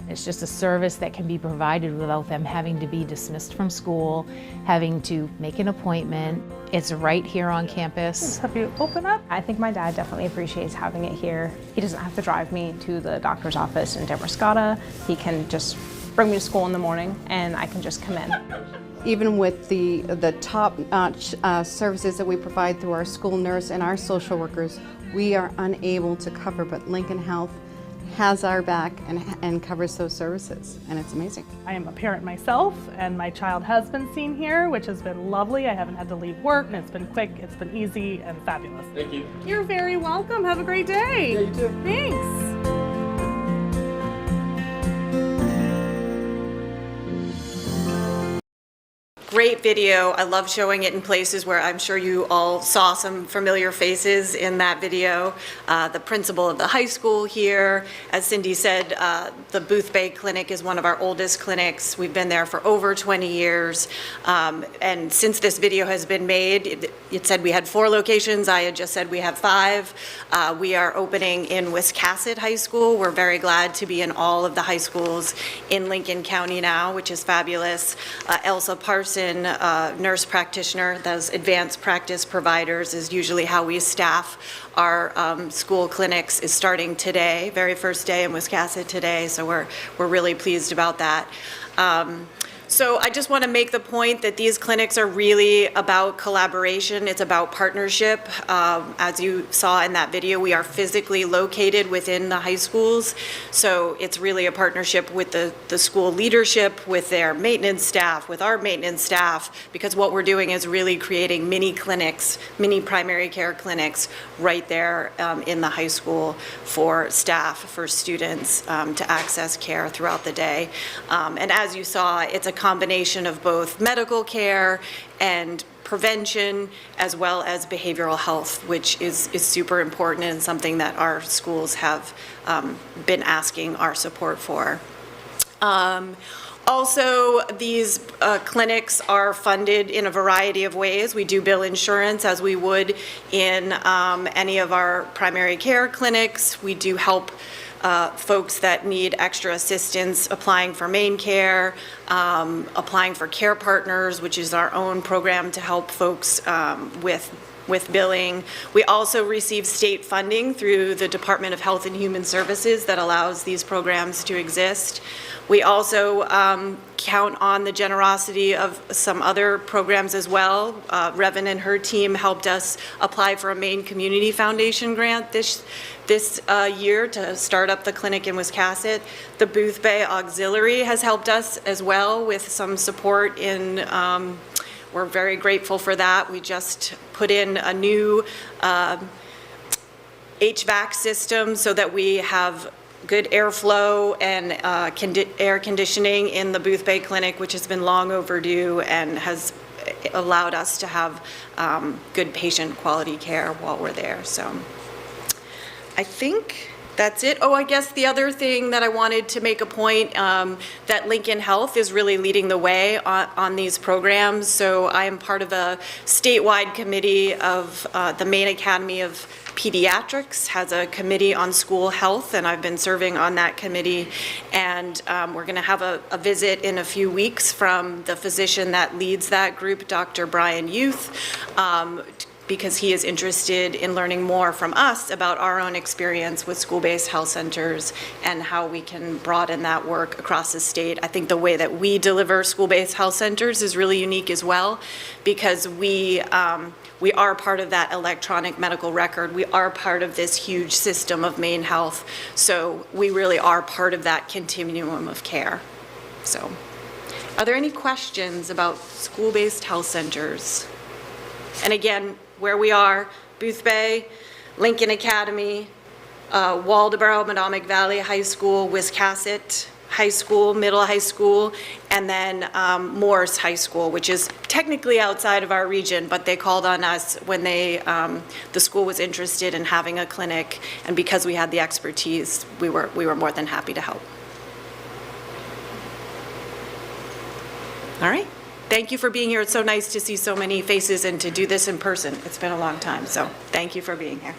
It's just a service that can be provided without them having to be dismissed from school, having to make an appointment. It's right here on campus. Have you open up? I think my dad definitely appreciates having it here. He doesn't have to drive me to the doctor's office in Demarcata. He can just bring me to school in the morning and I can just come in. Even with the top-notch services that we provide through our school nurse and our social workers, we are unable to cover, but Lincoln Health has our back and covers those services, and it's amazing. I am a parent myself, and my child has been seen here, which has been lovely. I haven't had to leave work, and it's been quick, it's been easy, and fabulous. Thank you. You're very welcome. Have a great day. Yeah, you too. Thanks. great video. I love showing it in places where I'm sure you all saw some familiar faces in that video. The principal of the high school here, as Cindy said, the Booth Bay Clinic is one of our oldest clinics. We've been there for over 20 years. And since this video has been made, it said we had 4 locations. I had just said we have 5. We are opening in Wiscasset High School. We're very glad to be in all of the high schools in Lincoln County now, which is fabulous. Elsa Parson, nurse practitioner, those advanced practice providers is usually how we staff our school clinics, is starting today, very first day in Wiscasset today, so we're really pleased about that. So I just want to make the point that these clinics are really about collaboration. It's about partnership. As you saw in that video, we are physically located within the high schools. So it's really a partnership with the school leadership, with their maintenance staff, with our maintenance staff, because what we're doing is really creating mini clinics, mini primary care clinics right there in the high school for staff, for students to access care throughout the day. And as you saw, it's a combination of both medical care and prevention, as well as behavioral health, which is super important and something that our schools have been asking our support for. Also, these clinics are funded in a variety of ways. We do bill insurance as we would in any of our primary care clinics. We do help folks that need extra assistance applying for main care, applying for care partners, which is our own program to help folks with billing. We also receive state funding through the Department of Health and Human Services that allows these programs to exist. We also count on the generosity of some other programs as well. Revan and her team helped us apply for a Maine Community Foundation grant this year to start up the clinic in Wiscasset. The Booth Bay Auxiliary has helped us as well with some support in, we're very grateful for that. We just put in a new HVAC system so that we have good airflow and air conditioning in the Booth Bay Clinic, which has been long overdue and has allowed us to have good patient quality care while we're there. So I think that's it. Oh, I guess the other thing that I wanted to make a point, that LincolnHealth is really leading the way on these programs. So I am part of a statewide committee of the Maine Academy of Pediatrics has a committee on school health, and I've been serving on that committee. And we're going to have a visit in a few weeks from the physician that leads that group, Dr. Brian Youth, because he is interested in learning more from us about our own experience with school-based health centers and how we can broaden that work across the state. I think the way that we deliver school-based health centers is really unique as well, because we are part of that electronic medical record. We are part of this huge system of Maine Health. So we really are part of that continuum of care. So are there any questions about school-based health centers? And again, where we are, Booth Bay, Lincoln Academy, Waldeboro, Madomic Valley High School, Wiscasset High School, Middle High School, and then Morse High School, which is technically outside of our region, but they called on us when they, the school was interested in having a clinic, and because we had the expertise, we were more than happy to help. All right. Thank you for being here. It's so nice to see so many faces and to do this in person. It's been a long time, so thank you for being here.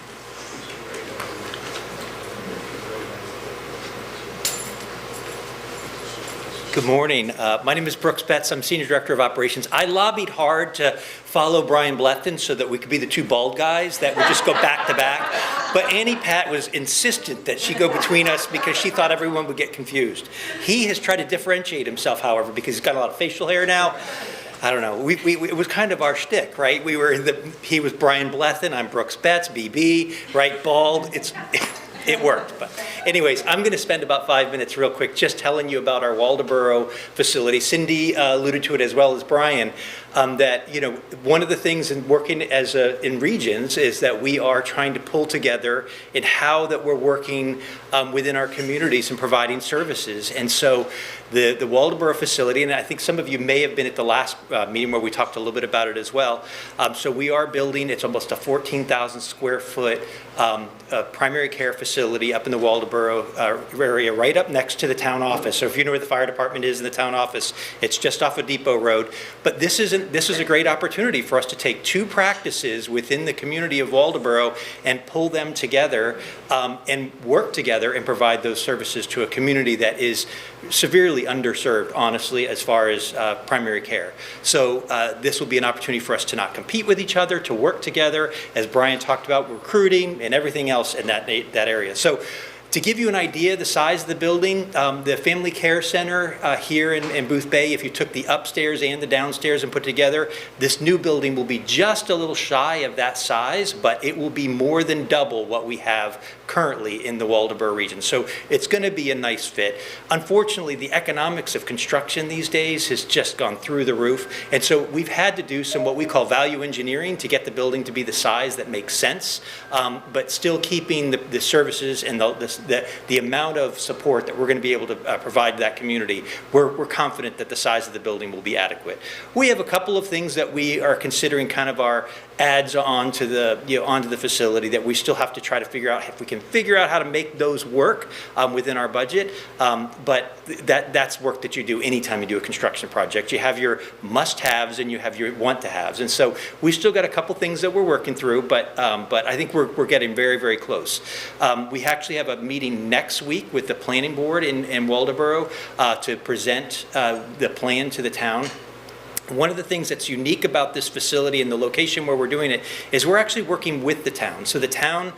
Good morning. My name is Brooks Betts. I'm Senior Director of Operations. I lobbied hard to follow Brian Blethyn so that we could be the two bald guys that would just go back to back. But Annie Pat was insistent that she go between us because she thought everyone would get confused. He has tried to differentiate himself, however, because he's got a lot of facial hair now. I don't know. It was kind of our shtick, right? He was Brian Blethyn. I'm Brooks Betts, BB, right? Bald. It worked. But Anyways, I'm going to spend about 5 minutes real quick just telling you about our Waldoboro facility. Cindy alluded to it as well as Brian, that, one of the things in working in regions is that we are trying to pull together in how that we're working within our communities and providing services. And so the Waldoboro facility, and I think some of you may have been at the last meeting where we talked a little bit about it as well. So we are building, it's almost a 14,000 square foot primary care facility up in the Waldoboro area, right up next to the town office. So if you know where the fire department is in the town office, it's just off of Depot Road. But this is a great opportunity for us to take two practices within the community of Waldoboro and pull them together and work together and provide those services to a community that is severely underserved, honestly, as far as primary care. So this will be an opportunity for us to not compete with each other, to work together, as Brian talked about, recruiting and everything else in that area. So to give you an idea, the size of the building, the Family Care Center here in Booth Bay, if you took the upstairs and the downstairs and put together, this new building will be just a little shy of that size, but it will be more than double what we have currently in the Waldoboro region. So it's going to be a nice fit. Unfortunately, the economics of construction these days has just gone through the roof. And so we've had to do some what we call value engineering to get the building to be the size that makes sense, but still keeping the services and the amount of support that we're going to be able to provide to that community. We're confident that the size of the building will be adequate. We have a couple of things that we are considering kind of our adds onto the facility that we still have to try to figure out if we can figure out how to make those work within our budget. But that's work that you do anytime you do a construction project. You have your must-haves and you have your want-to-haves. And so we still got a couple things that we're working through, but I think we're getting very, very close. We actually have a meeting next week with the planning board in Waldoboro to present the plan to the town. One of the things that's unique about this facility and the location where we're doing it is we're actually working with the town. So the town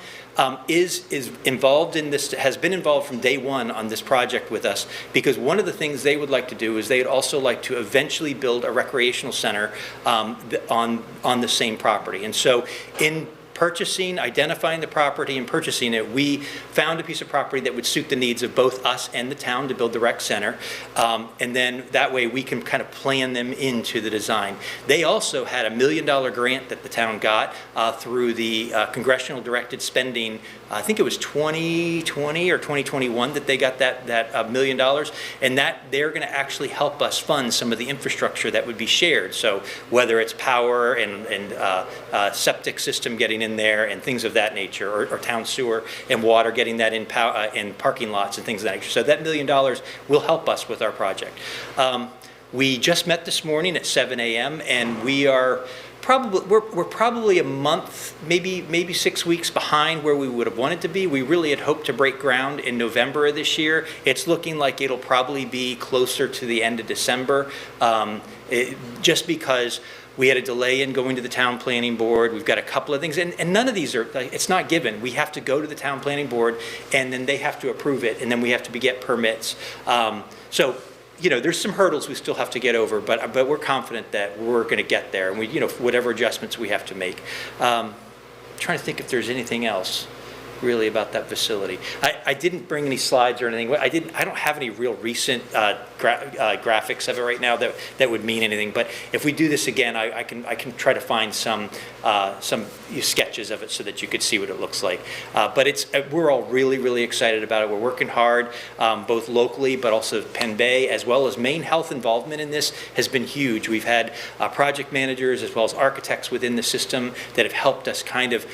is involved in this, has been involved from day one on this project with us, because one of the things they would like to do is they'd also like to eventually build a recreational center on the same property. And so in identifying the property and purchasing it, we found a piece of property that would suit the needs of both us and the town to build the rec center. And then that way we can kind of plan them into the design. They also had $1 million grant that the town got through the congressional directed spending. I think it was 2020 or 2021 that they got that $1 million, and that they're going to actually help us fund some of the infrastructure that would be shared. So whether it's power and septic system getting in there and things of that nature, or town sewer and water getting that in parking lots and things of that nature. So that $1 million will help us with our project. We just met this morning at 7 a.m. and we're probably a month, maybe 6 weeks behind where we would have wanted to be. We really had hoped to break ground in November of this year. It's looking like it'll probably be closer to the end of December, just because we had a delay in going to the town planning board. We've got a couple of things, and none of these are, it's not given. We have to go to the town planning board, and then they have to approve it, and then we have to get permits. So, there's some hurdles we still have to get over, but we're confident that we're going to get there, and whatever adjustments we have to make. Trying to think if there's anything else really about that facility. I didn't bring any slides or anything. I don't have any real recent graphics of it right now that would mean anything. But if we do this again, I can try to find some sketches of it so that you could see what it looks like. But we're all really, really excited about it. We're working hard, both locally, but also Penn Bay, as well as Maine Health involvement in this has been huge. We've had project managers as well as architects within the system that have helped us kind of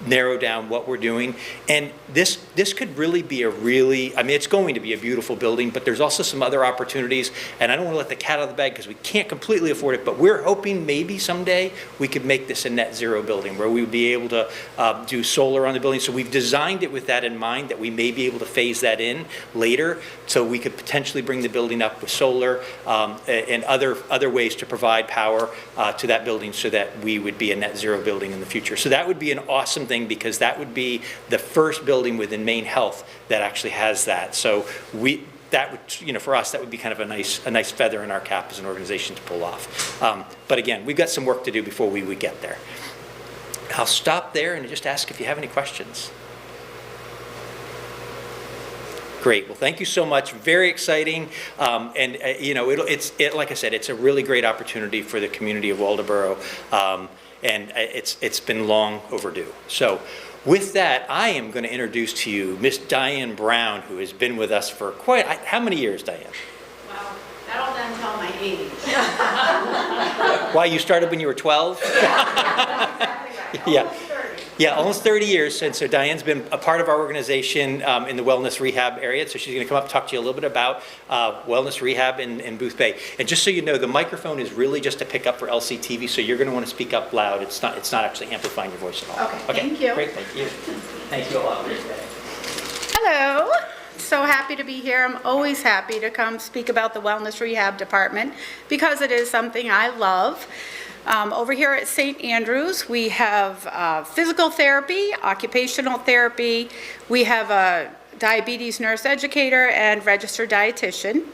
narrow down what we're doing. And this could really be it's going to be a beautiful building, but there's also some other opportunities, and I don't want to let the cat out of the bag because we can't completely afford it, but we're hoping maybe someday we could make this a net zero building where we would be able to do solar on the building. So we've designed it with that in mind, that we may be able to phase that in later, so we could potentially bring the building up with solar and other ways to provide power to that building, so that we would be a net zero building in the future. So that would be an awesome thing, because that would be the first building within Maine Health that actually has that. So that would, for us, that would be kind of a nice feather in our cap as an organization to pull off. But again, we've got some work to do before we would get there. I'll stop there and just ask if you have any questions. Great. Well, thank you so much. Very exciting. You know, like I said, it's a really great opportunity for the community of Waldoboro. And it's been long overdue. So with that, I am going to introduce to you Miss Diane Brown, who has been with us for how many years, Diane? Well, that'll then tell my age. Why, you started when you were 12? Yeah. Yeah, almost 30 years, and so Diane's been a part of our organization in the wellness rehab area, so she's going to come up and talk to you a little bit about wellness rehab in Booth Bay. And just so you know, the microphone is really just to pick up for LCTV, so you're going to want to speak up loud. It's not actually amplifying your voice at all. Okay, thank you. Great, thank you. Thank you a lot for today. Hello. So happy to be here. I'm always happy to come speak about the Wellness Rehab Department because it is something I love. Over here at St. Andrews, we have physical therapy, occupational therapy. We have a diabetes nurse educator and registered dietitian.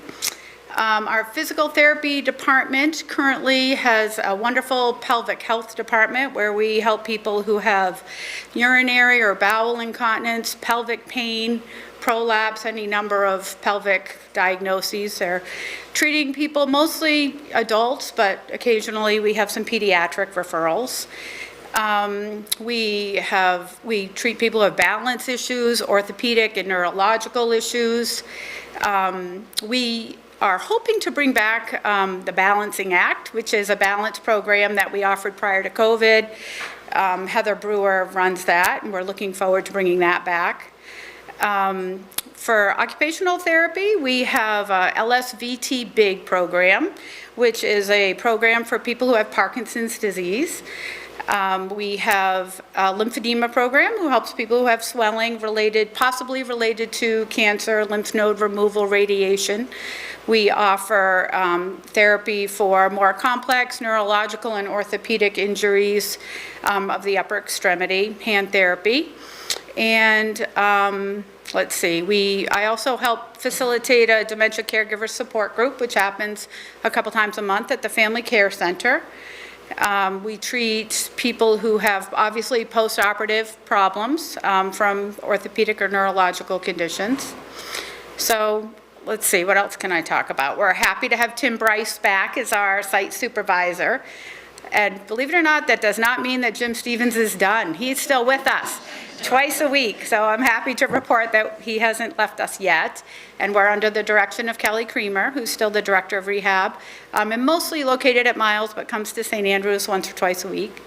Our physical therapy department currently has a wonderful pelvic health department where we help people who have urinary or bowel incontinence, pelvic pain, prolapse, any number of pelvic diagnoses. They're treating people, mostly adults, but occasionally we have some pediatric referrals. We treat people who have balance issues, orthopedic and neurological issues. We are hoping to bring back the Balancing Act, which is a balance program that we offered prior to COVID. Heather Brewer runs that, and we're looking forward to bringing that back. For occupational therapy, we have a LSVT BIG program, which is a program for people who have Parkinson's disease. We have a lymphedema program who helps people who have swelling possibly related to cancer, lymph node removal, radiation. We offer therapy for more complex neurological and orthopedic injuries of the upper extremity, hand therapy. And let's see, I also help facilitate a dementia caregiver support group, which happens a couple times a month at the Family Care Center. We treat people who have obviously post-operative problems from orthopedic or neurological conditions. So let's see, what else can I talk about? We're happy to have Tim Bryce back as our site supervisor. And believe it or not, that does not mean that Jim Stevens is done. He's still with us twice a week. So I'm happy to report that he hasn't left us yet. And we're under the direction of Kelly Creamer, who's still the director of rehab, and mostly located at Miles, but comes to St. Andrews once or twice a week.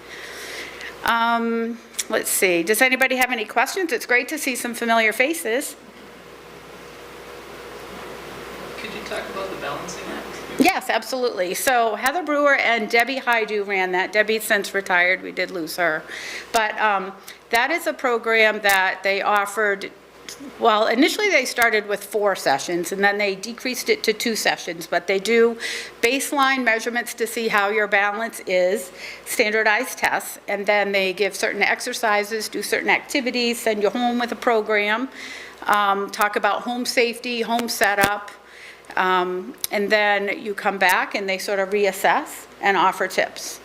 Let's see, does anybody have any questions? It's great to see some familiar faces. Could you talk about the Balancing Act? Yes, absolutely. So Heather Brewer and Debbie Hydu ran that. Debbie's since retired. We did lose her. But that is a program that they offered. Well, initially they started with 4 sessions, and then they decreased it to 2 sessions. But they do baseline measurements to see how your balance is, standardized tests, and then they give certain exercises, do certain activities, send you home with a program, talk about home safety, home setup. And then you come back and they sort of reassess and offer tips.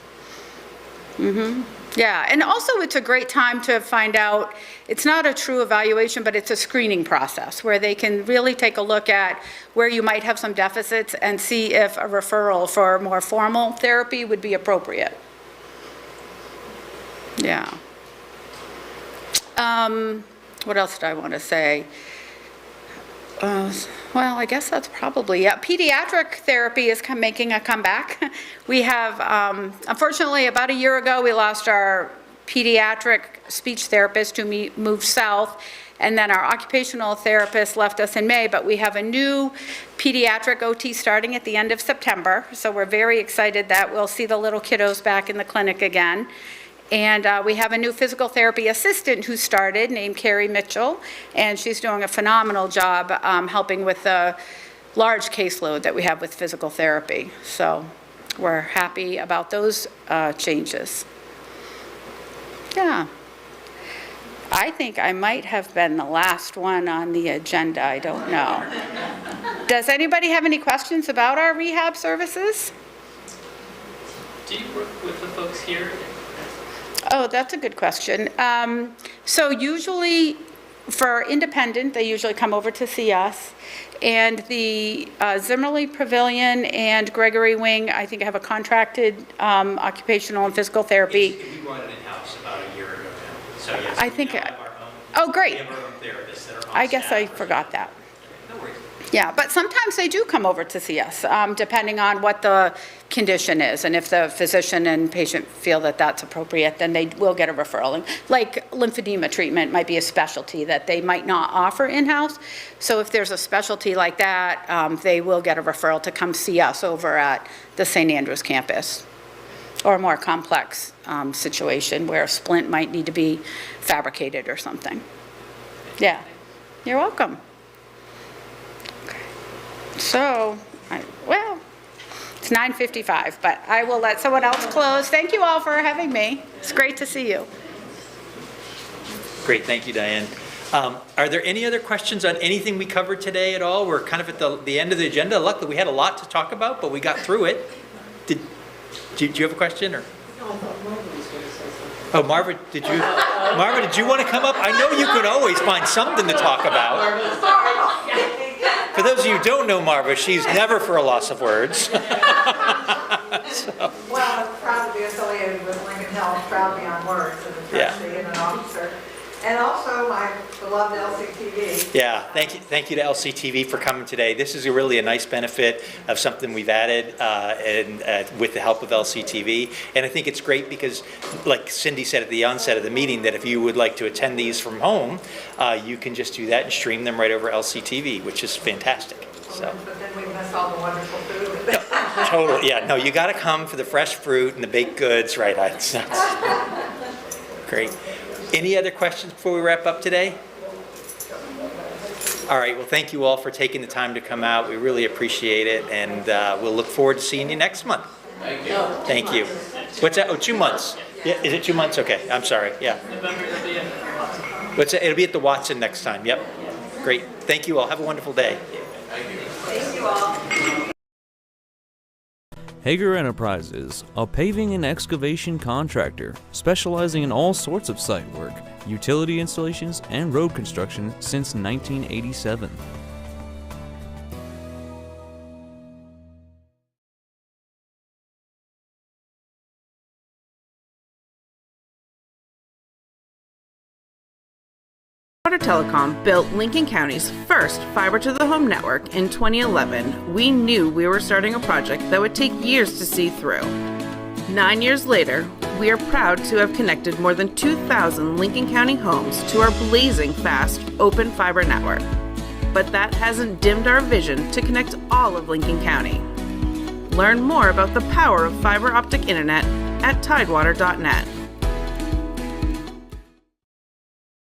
Yeah, and also it's a great time to find out, it's not a true evaluation, but it's a screening process where they can really take a look at where you might have some deficits and see if a referral for more formal therapy would be appropriate. Yeah. What else did I want to say? Well, I guess that's probably, yeah. Pediatric therapy is making a comeback. We have, unfortunately, about a year ago, we lost our pediatric speech therapist who moved south, and then our occupational therapist left us in May, but we have a new pediatric OT starting at the end of September, so we're very excited that we'll see the little kiddos back in the clinic again. And we have a new physical therapy assistant who started, named Carrie Mitchell, and she's doing a phenomenal job helping with the large caseload that we have with physical therapy. So we're happy about those changes. Yeah. I think I might have been the last one on the agenda. I don't know. Does anybody have any questions about our rehab services? Do you work with the folks here? Oh, that's a good question. So usually For independent, they usually come over to see us. And the Zimmerly Pavilion and Gregory Wing, I think, have a contracted occupational and physical therapy. We brought it in-house about a year ago now. So yes, I think, we now have our own. oh, great. We have our own therapists that are on I guess I staff. forgot that. No worries. Yeah, but sometimes they do come over to see us, depending on what the condition is. And if the physician and patient feel that that's appropriate, then they will get a referral. And like lymphedema treatment might be a specialty that they might not offer in-house. So if there's a specialty like that, they will get a referral to come see us over at the St. Andrews campus. Or a more complex situation where a splint might need to be fabricated or something. Yeah, you're welcome. So, well, it's 9:55, but I will let someone else close. Thank you all for having me. It's great to see you. Great, thank you, Diane. Are there any other questions on anything we covered today at all? We're kind of at the end of the agenda. Luckily, we had a lot to talk about, but we got through it. Do you have a question? Or? Oh, Marva, did you want to come up? I know you can always find something to talk about. For those of you who don't know Marva, she's never for a loss of words. Well, I'm proud to be affiliated with Lincoln Health, proud beyond words, as a trustee and an officer. And also my beloved LCTV. Yeah, thank you to LCTV for coming today. This is really a nice benefit of something we've added with the help of LCTV. And I think it's great because, like Cindy said at the onset of the meeting, that if you would like to attend these from home, you can just do that and stream them right over LCTV, which is fantastic. So. But then we miss all the wonderful food. Totally, yeah. No, you got to come for the fresh fruit and the baked goods, right? That's great. Any other questions before we wrap up today? All right, well, thank you all for taking the time to come out. We really appreciate it, and we'll look forward to seeing you next month. Thank you. Thank you. What's that? Oh, 2 months. Yeah, is it 2 months? Okay, I'm sorry. Yeah. What's that? It'll be at the Watson next time. Yep. Great. Thank you all. Have a wonderful day. Thank you all. Hager Enterprises, a paving and excavation contractor specializing in all sorts of site work, utility installations, and road construction since 1987. Water Telecom built Lincoln County's first fiber-to-the-home network in 2011. We knew we were starting a project that would take years to see through. 9 years later, we are proud to have connected more than 2,000 Lincoln County homes to our blazing fast open fiber network. But that hasn't dimmed our vision to connect all of Lincoln County. Learn more about the power of fiber optic internet at tidewater.net.